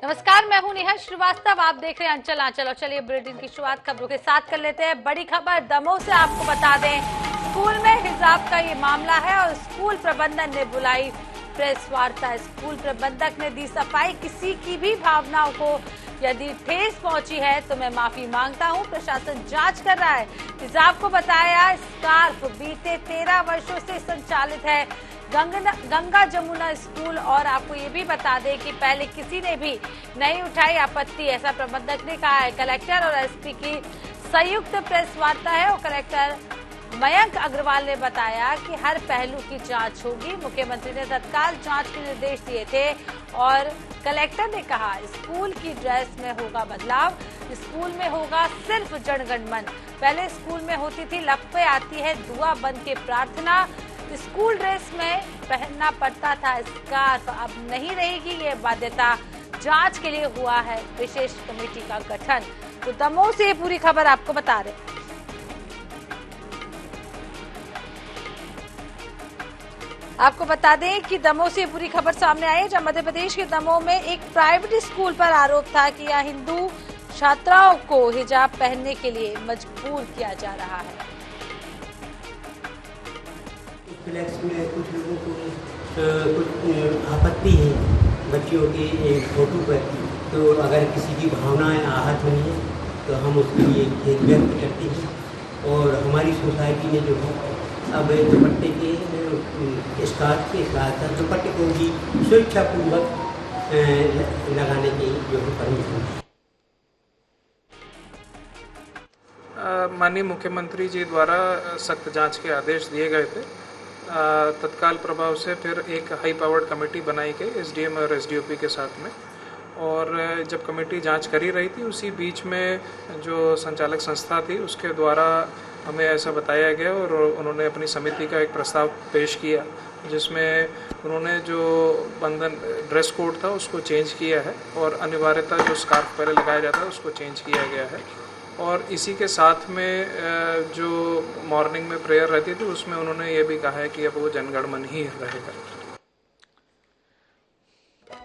नमस्कार, मैं हूं नेहा श्रीवास्तव। आप देख रहे हैं अंचल आंचल। और चलिए बुलेटिन की शुरुआत खबरों के साथ कर लेते हैं। बड़ी खबर दमोह से आपको बता दें, स्कूल में हिजाब का ये मामला है और स्कूल प्रबंधन ने बुलाई प्रेस वार्ता। स्कूल प्रबंधक ने दी सफाई, किसी की भी भावनाओं को यदि ठेस पहुंची है तो मैं माफी मांगता हूं। प्रशासन जांच कर रहा है। हिजाब को बताया स्कार्फ बीते 13 वर्षों से संचालित है गंगा जमुना स्कूल। और आपको ये भी बता दें कि पहले किसी ने भी नहीं उठाई आपत्ति, ऐसा प्रबंधक ने कहा है। कलेक्टर और एसपी की संयुक्त प्रेस वार्ता है और कलेक्टर मयंक अग्रवाल ने बताया कि हर पहलू की जांच होगी। मुख्यमंत्री ने तत्काल जांच के निर्देश दिए थे और कलेक्टर ने कहा स्कूल की ड्रेस में होगा बदलाव। स्कूल में होगा सिर्फ जनगणमन। पहले स्कूल में होती थी लप पे आती है दुआ बन के प्रार्थना। स्कूल ड्रेस में पहनना पड़ता था स्कार्फ, अब नहीं रहेगी ये बाध्यता। जांच के लिए हुआ है विशेष कमेटी का गठन। तो दमोह से पूरी खबर आपको बता रहे। आपको बता दें कि दमोह से पूरी खबर सामने आई है, जहां मध्य प्रदेश के दमोह में एक प्राइवेट स्कूल पर आरोप था कि यहाँ हिंदू छात्राओं को हिजाब पहनने के लिए मजबूर किया जा रहा है। फ्लैक्स में कुछ लोगों को कुछ आपत्ति है बच्चियों के फोटो पर, तो अगर किसी की भावनाएं आहत हुई है तो हम उसके लिए खेद व्यक्त करते हैं। और हमारी सोसाइटी में जो है अब दुपट्टे के स्कार्फ के साथ दुपट्टे को भी स्वेच्छापूर्वक लगाने की जो है परमिशन है। माननीय मुख्यमंत्री जी द्वारा सख्त जांच के आदेश दिए गए थे। तत्काल प्रभाव से फिर एक हाई पावर्ड कमेटी बनाई गई एसडीएम और एसडीओपी के साथ में। और जब कमेटी जांच कर ही रही थी उसी बीच में जो संचालक संस्था थी उसके द्वारा हमें ऐसा बताया गया और उन्होंने अपनी समिति का एक प्रस्ताव पेश किया जिसमें उन्होंने जो बंधन ड्रेस कोड था उसको चेंज किया है और अनिवार्यता जो स्कार्फ पहले लगाया जाता है उसको चेंज किया गया है। और इसी के साथ में जो मॉर्निंग में प्रेयर रहती थी उसमें उन्होंने ये भी कहा है कि अब वो जनगणमन ही रहेगा।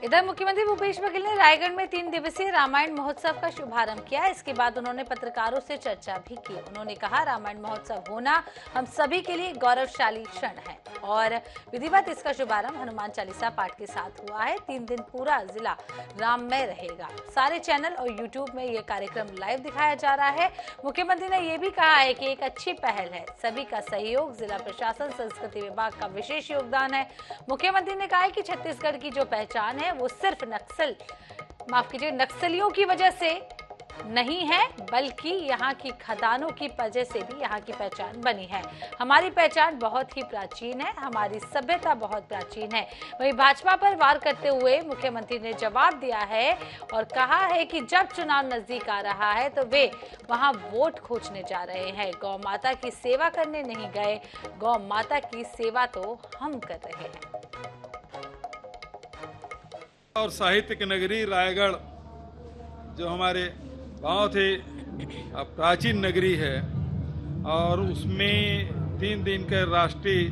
इधर मुख्यमंत्री भूपेश बघेल ने रायगढ़ में 3 दिवसीय रामायण महोत्सव का शुभारंभ किया। इसके बाद उन्होंने पत्रकारों से चर्चा भी की। उन्होंने कहा रामायण महोत्सव होना हम सभी के लिए गौरवशाली क्षण है और विधिवत इसका शुभारंभ हनुमान चालीसा पाठ के साथ हुआ है। 3 दिन पूरा जिला राममय रहेगा। सारे चैनल और यूट्यूब में ये कार्यक्रम लाइव दिखाया जा रहा है। मुख्यमंत्री ने यह भी कहा है कि एक अच्छी पहल है, सभी का सहयोग, जिला प्रशासन, संस्कृति विभाग का विशेष योगदान है। मुख्यमंत्री ने कहा है कि छत्तीसगढ़ की जो पहचान है वो सिर्फ नक्सलियों की वजह से नहीं है बल्कि यहाँ की खदानों की वजह से भी यहाँ की पहचान बनी है। हमारी पहचान बहुत ही प्राचीन है, हमारी सभ्यता बहुत प्राचीन है। वहीं भाजपा पर वार करते हुए मुख्यमंत्री ने जवाब दिया है और कहा है कि जब चुनाव नजदीक आ रहा है तो वे वहां वोट खोजने जा रहे हैं। गौ माता की सेवा करने नहीं गए, गौ माता की सेवा तो हम कर रहे हैं। और साहित्य की नगरी रायगढ़ जो हमारे बहुत ही प्राचीन नगरी है और उसमें 3 दिन के राष्ट्रीय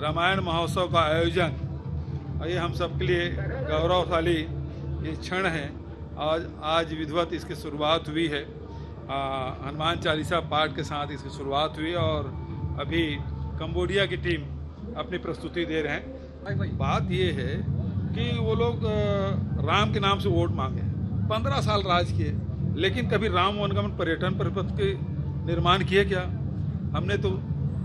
रामायण महोत्सव का आयोजन, ये हम सब के लिए गौरवशाली ये क्षण है। आज विधिवत इसकी शुरुआत हुई है। हनुमान चालीसा पाठ के साथ इसकी शुरुआत हुई और अभी कंबोडिया की टीम अपनी प्रस्तुति दे रहे हैं। बात ये है कि वो लोग राम के नाम से वोट मांगे, 15 साल राज किए, लेकिन कभी राम वनगमन पर्यटन परिपथ के निर्माण किए क्या? हमने तो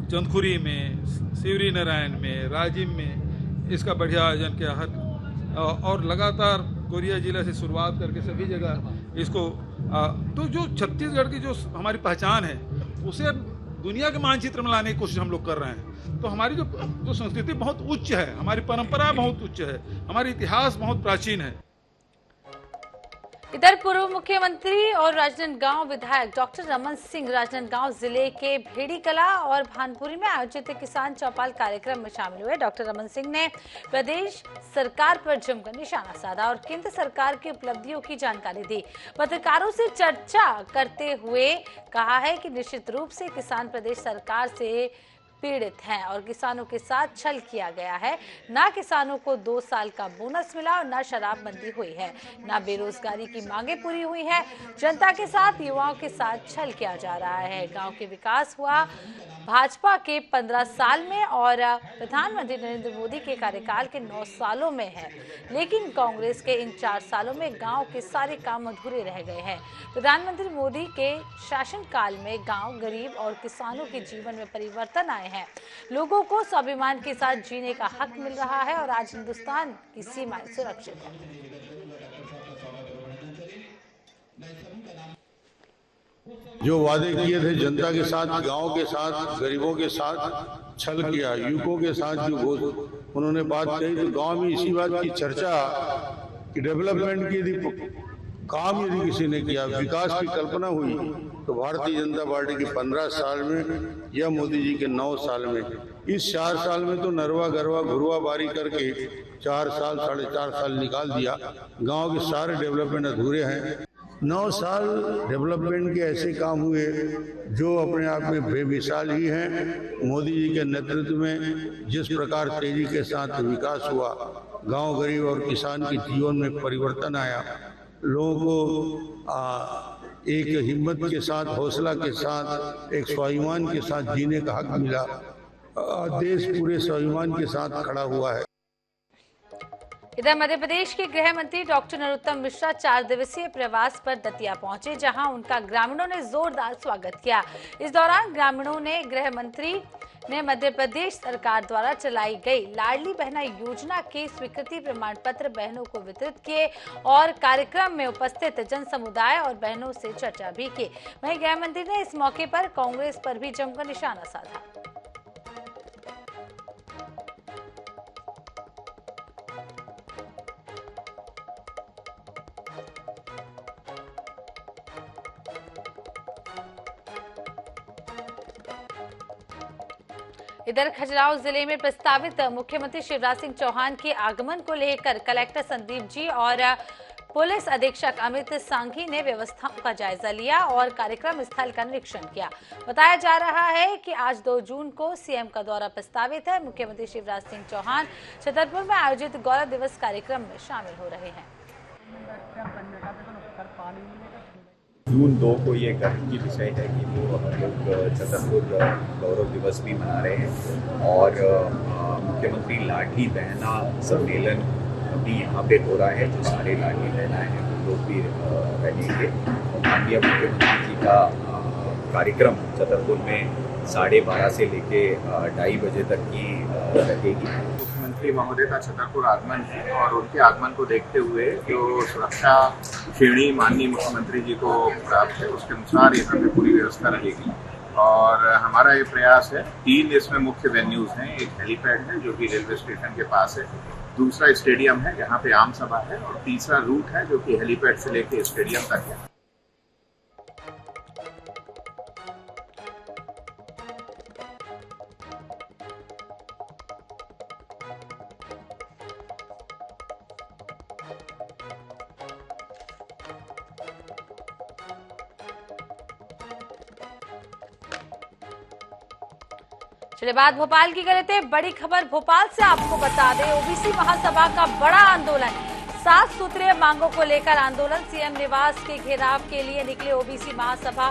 चंदखुरी में, शिवरी नारायण में, राजिम में इसका बढ़िया आयोजन किया है और लगातार कोरिया जिला से शुरुआत करके सभी जगह इसको तो जो छत्तीसगढ़ की जो हमारी पहचान है उसे दुनिया के मानचित्र में लाने की कोशिश हम लोग कर रहे हैं। तो हमारी जो संस्कृति बहुत उच्च है, हमारी परंपरा बहुत उच्च है, हमारी इतिहास बहुत प्राचीन है। इधर पूर्व मुख्यमंत्री और राजनांदगांव विधायक डॉक्टर रमन सिंह राजनांदगांव जिले के भेड़ीकला और भानपुरी में आयोजित किसान चौपाल कार्यक्रम में शामिल हुए। डॉक्टर रमन सिंह ने प्रदेश सरकार पर जमकर निशाना साधा और केंद्र सरकार की उपलब्धियों की जानकारी दी। पत्रकारों से चर्चा करते हुए कहा है कि निश्चित रूप से किसान प्रदेश सरकार से पीड़ित हैं और किसानों के साथ छल किया गया है। ना किसानों को 2 साल का बोनस मिला और ना शराबबंदी हुई है, ना बेरोजगारी की मांगे पूरी हुई है। जनता के साथ, युवाओं के साथ छल किया जा रहा है। गांव के विकास हुआ भाजपा के 15 साल में और प्रधानमंत्री नरेंद्र मोदी के कार्यकाल के 9 सालों में है, लेकिन कांग्रेस के इन 4 सालों में गांव के सारे काम अधूरे रह गए हैं। प्रधानमंत्री मोदी के शासनकाल में गांव, गरीब और किसानों के जीवन में परिवर्तन आए हैं। लोगों को स्वाभिमान के साथ जीने का हक मिल रहा है और आज हिंदुस्तान की सीमाएं सुरक्षित है। जो वादे किए थे जनता के साथ, गांव के साथ, गरीबों के साथ छल किया, युवकों के साथ जो उन्होंने बात कही, तो गांव में इसी बात की चर्चा कि डेवलपमेंट की यदि काम यदि किसी ने किया, विकास की कल्पना हुई, तो भारतीय जनता पार्टी के 15 साल में या मोदी जी के 9 साल में, इस 4 साल में तो नरवा गरवा घुरवा बारी करके 4 साल 4.5 साल निकाल दिया। गांव के सारे डेवलपमेंट अधूरे हैं। 9 साल डेवलपमेंट के ऐसे काम हुए जो अपने आप में बेमिसाल ही हैं। मोदी जी के नेतृत्व में जिस प्रकार तेजी के साथ विकास हुआ, गांव, गरीब और किसान के जीवन में परिवर्तन आया, लोगों को एक हिम्मत के साथ, हौसला के साथ, एक स्वाभिमान के साथ जीने का हक मिला। देश पूरे स्वाभिमान के साथ खड़ा हुआ है। इधर मध्य प्रदेश के गृह मंत्री डॉक्टर नरोत्तम मिश्रा 4 दिवसीय प्रवास पर दतिया पहुंचे, जहां उनका ग्रामीणों ने जोरदार स्वागत किया। इस दौरान ग्रामीणों ने गृह मंत्री ने मध्य प्रदेश सरकार द्वारा चलाई गई लाडली बहना योजना के स्वीकृति प्रमाण पत्र बहनों को वितरित किए और कार्यक्रम में उपस्थित जन समुदाय और बहनों से चर्चा भी की। वहीं गृह मंत्री ने इस मौके पर कांग्रेस पर भी जमकर निशाना साधा। इधर खजुराहो जिले में प्रस्तावित मुख्यमंत्री शिवराज सिंह चौहान के आगमन को लेकर कलेक्टर संदीप जी और पुलिस अधीक्षक अमित सांघी ने व्यवस्थाओं का जायजा लिया और कार्यक्रम स्थल का निरीक्षण किया। बताया जा रहा है कि आज 2 जून को सीएम का दौरा प्रस्तावित है। मुख्यमंत्री शिवराज सिंह चौहान छतरपुर में आयोजित गौरव दिवस कार्यक्रम में शामिल हो रहे हैं। जून 2 को ये गर्व की विषय है कि वो हम लोग छतरपुर गौरव दिवस भी मना रहे हैं और मुख्यमंत्री लाडली बहना सम्मेलन भी यहाँ पे हो रहा है। जो सारे लाडली बहना हैं वो लोग भी रहेंगे। माननीय मुख्यमंत्री जी का कार्यक्रम छतरपुर में 12:30 से लेके 2:30 बजे तक की रहेगी। मुख्यमंत्री महोदय का छतरपुर आगमन है और उनके आगमन को देखते हुए जो सुरक्षा श्रेणी माननीय मुख्यमंत्री जी को प्राप्त है उसके अनुसार यहाँ पे पूरी व्यवस्था रहेगी। और हमारा ये प्रयास है, 3 इसमें मुख्य वेन्यूज हैं। एक हेलीपैड है जो कि रेलवे स्टेशन के पास है, दूसरा स्टेडियम है जहाँ पे आम सभा है, और तीसरा रूट है जो कि हेलीपैड से लेके स्टेडियम तक है। चलिए बात भोपाल की करते हैं। बड़ी खबर भोपाल से आपको बता दें, ओबीसी महासभा का बड़ा आंदोलन, 7 सूत्रीय मांगों को लेकर आंदोलन। सीएम निवास के घेराव के लिए निकले ओबीसी महासभा,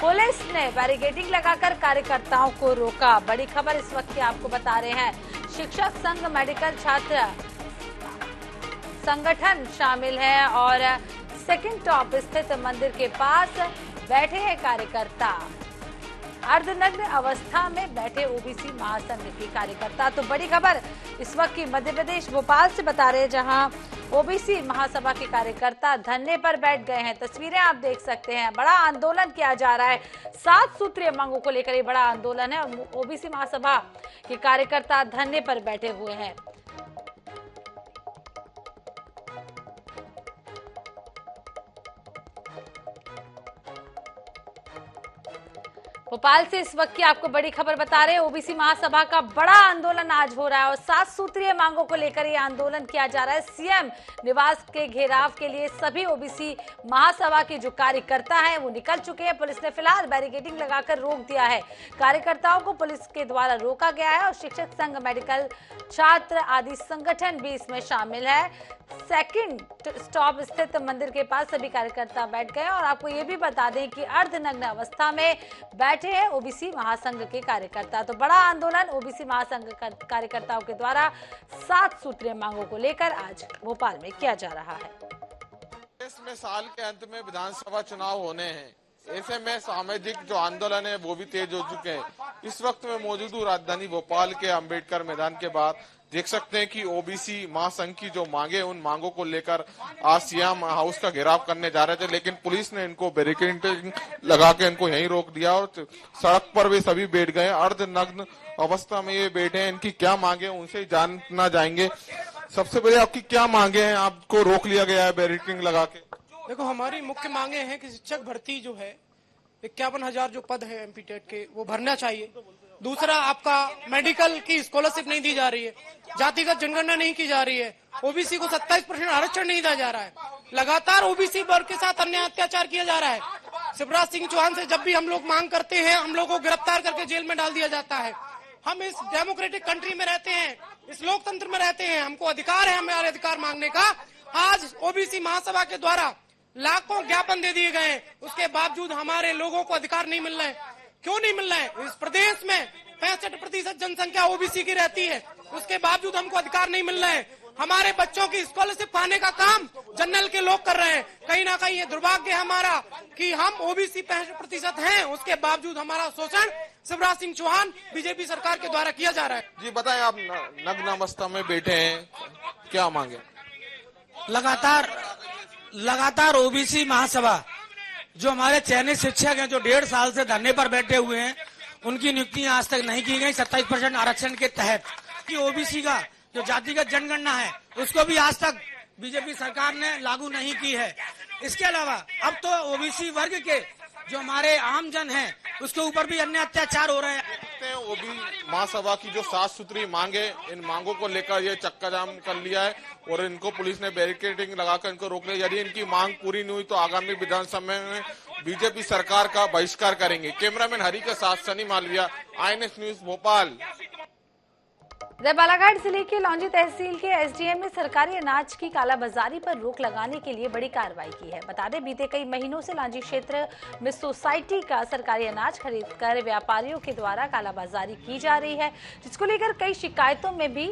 पुलिस ने बैरिकेडिंग लगाकर कार्यकर्ताओं को रोका। बड़ी खबर इस वक्त की आपको बता रहे हैं। शिक्षक संघ, मेडिकल छात्र संगठन शामिल है और सेकंड टॉप स्थित मंदिर के पास बैठे हैं कार्यकर्ता। अर्धनग्न अवस्था में बैठे ओबीसी महासंघ के कार्यकर्ता। तो बड़ी खबर इस वक्त की मध्य प्रदेश भोपाल से बता रहे हैं, जहां ओबीसी महासभा के कार्यकर्ता धरने पर बैठ गए हैं। तस्वीरें आप देख सकते हैं। बड़ा आंदोलन किया जा रहा है, 7 सूत्रीय मांगों को लेकर ये बड़ा आंदोलन है और ओबीसी महासभा के कार्यकर्ता धरने पर बैठे हुए हैं। भोपाल से इस वक्त की आपको बड़ी खबर बता रहे हैं। ओबीसी महासभा का बड़ा आंदोलन आज हो रहा है और 7 सूत्रीय मांगों को लेकर यह आंदोलन किया जा रहा है। सीएम निवास के घेराव के लिए सभी ओबीसी महासभा के जो कार्यकर्ता हैं वो निकल चुके हैं। पुलिस ने फिलहाल बैरिकेडिंग लगाकर रोक दिया है। कार्यकर्ताओं को पुलिस के द्वारा रोका गया है और शिक्षक संघ, मेडिकल छात्र आदि संगठन भी इसमें शामिल है। सेकंड स्टॉप स्थित मंदिर के पास सभी कार्यकर्ता बैठ गए और आपको ये भी बता दें कि अर्धनग्न अवस्था में बैठे हैं ओबीसी महासंघ के कार्यकर्ता। तो बड़ा आंदोलन ओबीसी महासंघ कार्यकर्ताओं के द्वारा 7 सूत्रीय मांगों को लेकर आज भोपाल में किया जा रहा है। देश में साल के अंत में विधानसभा चुनाव होने हैं, ऐसे में सामाजिक जो आंदोलन है वो भी तेज हो चुके हैं। इस वक्त में मौजूद हूँ राजधानी भोपाल के अंबेडकर मैदान के बाद। देख सकते हैं कि ओबीसी महासंघ की जो मांगे, उन मांगों को लेकर आज सीएम हाउस का घेराव करने जा रहे थे, लेकिन पुलिस ने इनको बैरिकेडिंग लगा के इनको यहीं रोक दिया और सड़क पर वे सभी बैठ गए। अर्धनग्न अवस्था में ये बैठे हैं। इनकी क्या मांगे उनसे जानना जाएंगे। सबसे पहले आपकी क्या मांगे हैं? आपको रोक लिया गया है बैरिकेडिंग लगा के। देखो, हमारी मुख्य मांगे हैं कि शिक्षक भर्ती जो है 51,000 जो पद है एमपी टेट के वो भरना चाहिए। दूसरा, आपका मेडिकल की स्कॉलरशिप नहीं दी जा रही है, जातिगत जनगणना नहीं की जा रही है, ओबीसी को 27% आरक्षण नहीं दिया जा रहा है, लगातार ओबीसी वर्ग के साथ अन्याय अत्याचार किया जा रहा है। शिवराज सिंह चौहान से जब भी हम लोग मांग करते हैं, हम लोग को गिरफ्तार करके जेल में डाल दिया जाता है। हम इस डेमोक्रेटिक कंट्री में रहते हैं, इस लोकतंत्र में रहते हैं, हमको अधिकार है हमारे अधिकार मांगने का। आज ओबीसी महासभा के द्वारा लाखों ज्ञापन दे दिए गए, उसके बावजूद हमारे लोगों को अधिकार नहीं मिल रहे हैं। क्यों नहीं मिल रहा है? इस प्रदेश में 65% जनसंख्या ओबीसी की रहती है, उसके बावजूद हमको अधिकार नहीं मिल रहा है। हमारे बच्चों की स्कॉलरशिप पाने का काम जनरल के लोग कर रहे हैं। कहीं ना कहीं ये दुर्भाग्य है हमारा कि हम ओबीसी 65% हैं, उसके बावजूद हमारा शोषण शिवराज सिंह चौहान बीजेपी सरकार के द्वारा किया जा रहा है। जी बताएं, आप नग्न अवस्था में बैठे हैं, क्या मांगे? लगातार ओबीसी महासभा जो हमारे चयनित शिक्षक हैं, जो 1.5 साल से धरने पर बैठे हुए हैं, उनकी नियुक्तियां आज तक नहीं की गई 27% आरक्षण के तहत। कि ओबीसी का जो जातिगत जनगणना है उसको भी आज तक बीजेपी सरकार ने लागू नहीं की है। इसके अलावा अब तो ओबीसी वर्ग के जो हमारे आम जन हैं उसके ऊपर भी अन्य अत्याचार हो रहे हैं। ओबीसी महासभा की जो 7 सूत्री मांगे, इन मांगों को लेकर ये चक्का जाम कर लिया है और इनको पुलिस ने बैरिकेडिंग लगाकर इनको रोक लिया। यदि इनकी मांग पूरी नहीं हुई तो आगामी विधानसभा में बीजेपी सरकार का बहिष्कार करेंगे। कैमरामैन हरि के साथ सनी मालविया, INS न्यूज भोपाल। बालाघाट जिले के लौंजी तहसील के एसडीएम ने सरकारी अनाज की कालाबाजारी पर रोक लगाने के लिए बड़ी कार्रवाई की है। बता दें, बीते कई महीनों से लांजी क्षेत्र में सोसाइटी का सरकारी अनाज खरीदकर व्यापारियों के द्वारा कालाबाजारी की जा रही है, जिसको लेकर कई शिकायतों में भी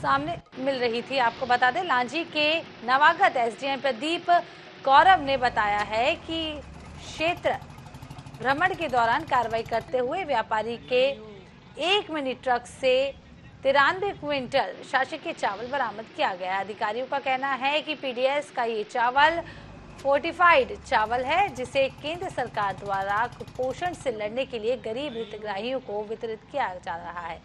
सामने मिल रही थी। आपको बता दें, लांजी के नवागत एसडीएम प्रदीप गौरव ने बताया है कि क्षेत्र भ्रमण के दौरान कार्रवाई करते हुए व्यापारी के 1 मिनी ट्रक से 93 क्विंटल शासकीय चावल बरामद किया गया। अधिकारियों का कहना है कि पीडीएस का ये चावल फोर्टिफाइड चावल है, जिसे केंद्र सरकार द्वारा कुपोषण से लड़ने के लिए गरीब हितग्राहियों को वितरित किया जा रहा है।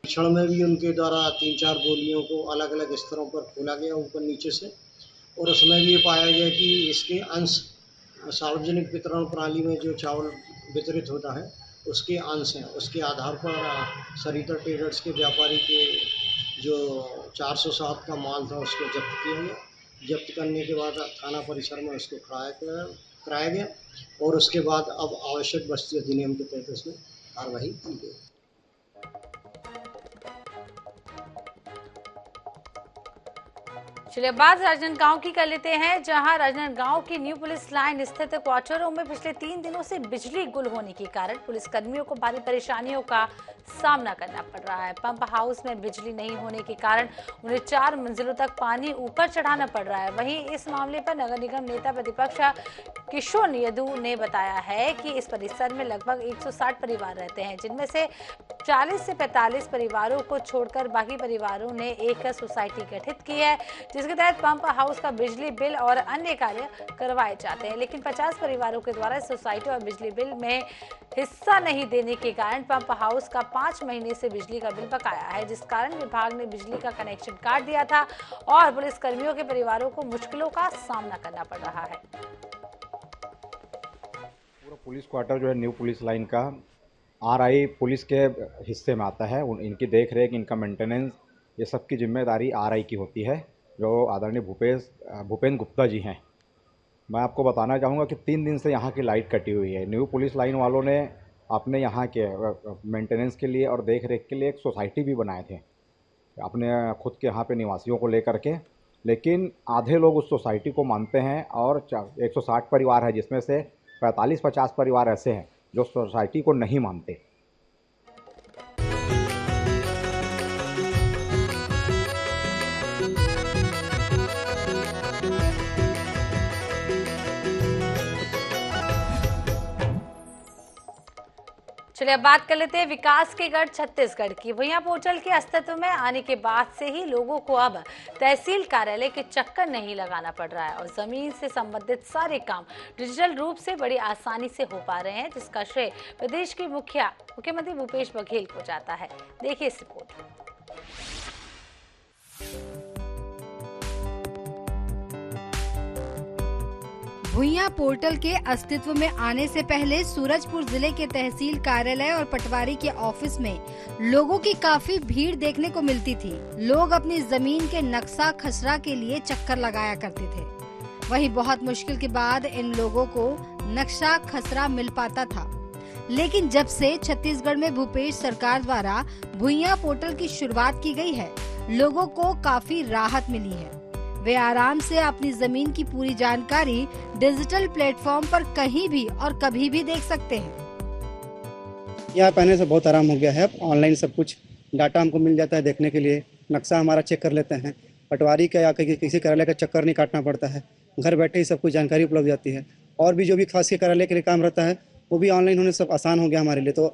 क्षण में भी उनके द्वारा 3-4 बोलियों को अलग अलग स्तरों पर खोला गया ऊपर नीचे से, और उसमें भी ये पाया गया कि इसके अंश सार्वजनिक वितरण प्रणाली में जो चावल वितरित होता है उसके अंश हैं। उसके आधार पर सरिता ट्रेडर्स के व्यापारी के जो 407 का माल था उसको जब्त किया गया। जब्त करने के बाद थाना परिसर में उसको कराया गया और उसके बाद अब आवश्यक वस्तु अधिनियम के तहत उसमें कार्रवाई की गई। चलिए बात राजनांदगांव की कर लेते हैं, जहां राजनांदगांव की न्यू पुलिस लाइन स्थित क्वार्टरों में पिछले 3 दिनों से बिजली गुल होने के कारण पुलिस कर्मियों को भारी परेशानियों का सामना करना पड़ रहा है। पंप हाउस में बिजली नहीं होने के कारण उन्हें 4 मंजिलों तक पानी ऊपर चढ़ाना पड़ रहा है। वहीं इस मामले पर नगर निगम नेता प्रतिपक्ष किशोर यदु ने बताया है कि इस परिसर में लगभग 160 परिवार रहते हैं, जिनमें से 40 से 45 परिवारों को छोड़कर बाकी परिवारों ने एक सोसाइटी गठित की है, जिसके तहत पंप हाउस का बिजली बिल और अन्य कार्य करवाए जाते हैं। लेकिन 50 परिवारों के द्वारा सोसाइटी और बिजली बिल में हिस्सा नहीं देने के कारण पंप हाउस का 5 महीने से बिजली का बिल बकाया है, जिस कारण विभाग ने बिजली का कनेक्शन काट दिया था और पुलिस कर्मियों के परिवारों को मुश्किलों का सामना करना पड़ रहा है। पूरा पुलिस क्वार्टर जो है न्यू पुलिस लाइन का RI पुलिस के हिस्से में आता है। इनकी देख रेख, इनका मेंटेनेंस, ये सब की जिम्मेदारी RI की होती है, जो आदरणीय भूपेंद्र गुप्ता जी हैं। मैं आपको बताना चाहूँगा कि 3 दिन से यहाँ की लाइट कटी हुई है। न्यू पुलिस लाइन वालों ने अपने यहाँ के मेंटेनेंस के लिए और देख रेख के लिए एक सोसाइटी भी बनाए थे अपने खुद के यहाँ पे निवासियों को लेकर के, लेकिन आधे लोग उस सोसाइटी को मानते हैं और 160 परिवार है, जिसमें से 45-50 परिवार ऐसे हैं जो सोसाइटी को नहीं मानते। चलिए अब बात कर लेते हैं विकास के गढ़ छत्तीसगढ़ की। भुइयां पोर्टल के अस्तित्व में आने के बाद से ही लोगों को अब तहसील कार्यालय के चक्कर नहीं लगाना पड़ रहा है और जमीन से संबंधित सारे काम डिजिटल रूप से बड़ी आसानी से हो पा रहे हैं, जिसका श्रेय प्रदेश के मुख्यमंत्री भूपेश बघेल को जाता है। देखिए इस रिपोर्ट। भुइयां पोर्टल के अस्तित्व में आने से पहले सूरजपुर जिले के तहसील कार्यालय और पटवारी के ऑफिस में लोगों की काफी भीड़ देखने को मिलती थी। लोग अपनी जमीन के नक्शा खसरा के लिए चक्कर लगाया करते थे। वहीं बहुत मुश्किल के बाद इन लोगों को नक्शा खसरा मिल पाता था, लेकिन जब से छत्तीसगढ़ में भूपेश सरकार द्वारा भुइयां पोर्टल की शुरुआत की गई है, लोगों को काफी राहत मिली है। वे आराम से अपनी जमीन की पूरी जानकारी डिजिटल प्लेटफॉर्म पर कहीं भी और कभी भी देख सकते हैं। यहाँ पहले से बहुत आराम हो गया है। ऑनलाइन सब कुछ डाटा हमको मिल जाता है देखने के लिए, नक्शा हमारा चेक कर लेते हैं। पटवारी का या किसी कार्यालय का चक्कर नहीं काटना पड़ता है, घर बैठे ही सब कुछ जानकारी उपलब्ध जाती है। और भी जो भी खास के कार्यालय के लिए काम रहता है वो भी ऑनलाइन होने सब आसान हो गया हमारे लिए। तो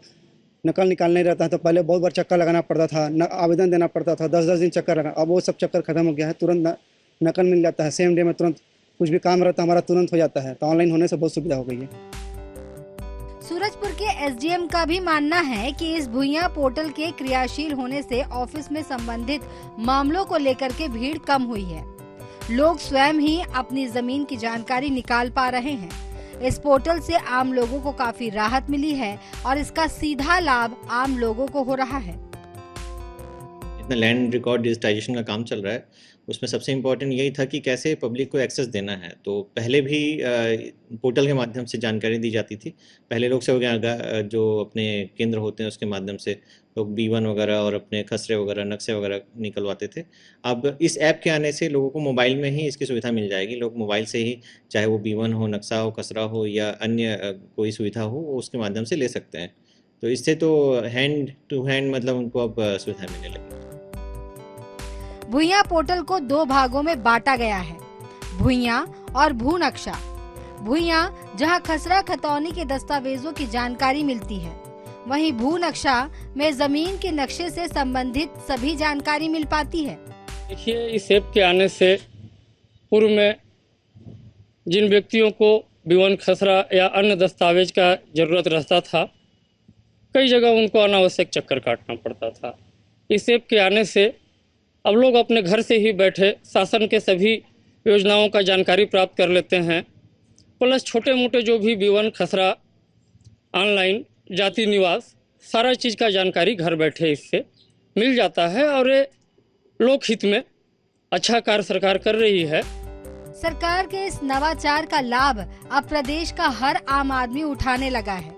नकल निकालना ही रहता है, तो पहले बहुत बार चक्कर लगाना पड़ता था, आवेदन देना पड़ता था, 10-10 दिन चक्कर लगा। अब वो सब चक्कर खत्म हो गया है, तुरंत नकल मिल जाता है, सेम डे में तुरंत कुछ भी काम रहता है हमारा तुरंत हो जाता है। तो ऑनलाइन होने से बहुत सुविधा हो गई है। सूरजपुर के SDM का भी मानना है कि इस भुइयां पोर्टल के क्रियाशील होने से ऑफिस में संबंधित मामलों को लेकर के भीड़ कम हुई है। लोग स्वयं ही अपनी जमीन की जानकारी निकाल पा रहे हैं। इस पोर्टल से आम लोगों को काफी राहत मिली है और इसका सीधा लाभ आम लोगों को हो रहा है। इतना लैंड रिकॉर्ड डिजिटाइजेशन का काम चल रहा है, उसमें सबसे इम्पोर्टेंट यही था कि कैसे पब्लिक को एक्सेस देना है। तो पहले भी पोर्टल के माध्यम से जानकारी दी जाती थी। पहले लोग से जो अपने केंद्र होते हैं उसके माध्यम से लोग B1 वगैरह और अपने खसरे वगैरह नक्शे वगैरह निकलवाते थे। अब इस ऐप के आने से लोगों को मोबाइल में ही इसकी सुविधा मिल जाएगी। लोग मोबाइल से ही, चाहे वो B1 हो, नक्शा हो, खसरा हो या अन्य कोई सुविधा हो, वो उसके माध्यम से ले सकते हैं। तो इससे तो हैंड टू हैंड मतलब उनको अब सुविधा मिलने लगी। भुइयां पोर्टल को 2 भागों में बांटा गया है, भुइयां और भू नक्शा। भुइयां जहां खसरा खतौनी के दस्तावेजों की जानकारी मिलती है, वहीं भू नक्शा में जमीन के नक्शे से संबंधित सभी जानकारी मिल पाती है। देखिए, इस ऐप के आने से पूर्व में जिन व्यक्तियों को B1 खसरा या अन्य दस्तावेज का जरूरत रहता था, कई जगह उनको अनावश्यक चक्कर काटना पड़ता था। इस ऐप के आने से अब लोग अपने घर से ही बैठे शासन के सभी योजनाओं का जानकारी प्राप्त कर लेते हैं। प्लस छोटे मोटे जो भी B1 खसरा, ऑनलाइन जाति निवास, सारा चीज़ का जानकारी घर बैठे इससे मिल जाता है और ये लोकहित में अच्छा कार्य सरकार कर रही है। सरकार के इस नवाचार का लाभ अब प्रदेश का हर आम आदमी उठाने लगा है,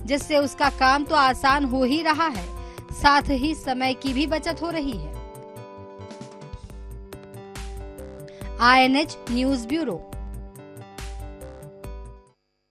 जिससे उसका काम तो आसान हो ही रहा है, साथ ही समय की भी बचत हो रही है। INH news bureau.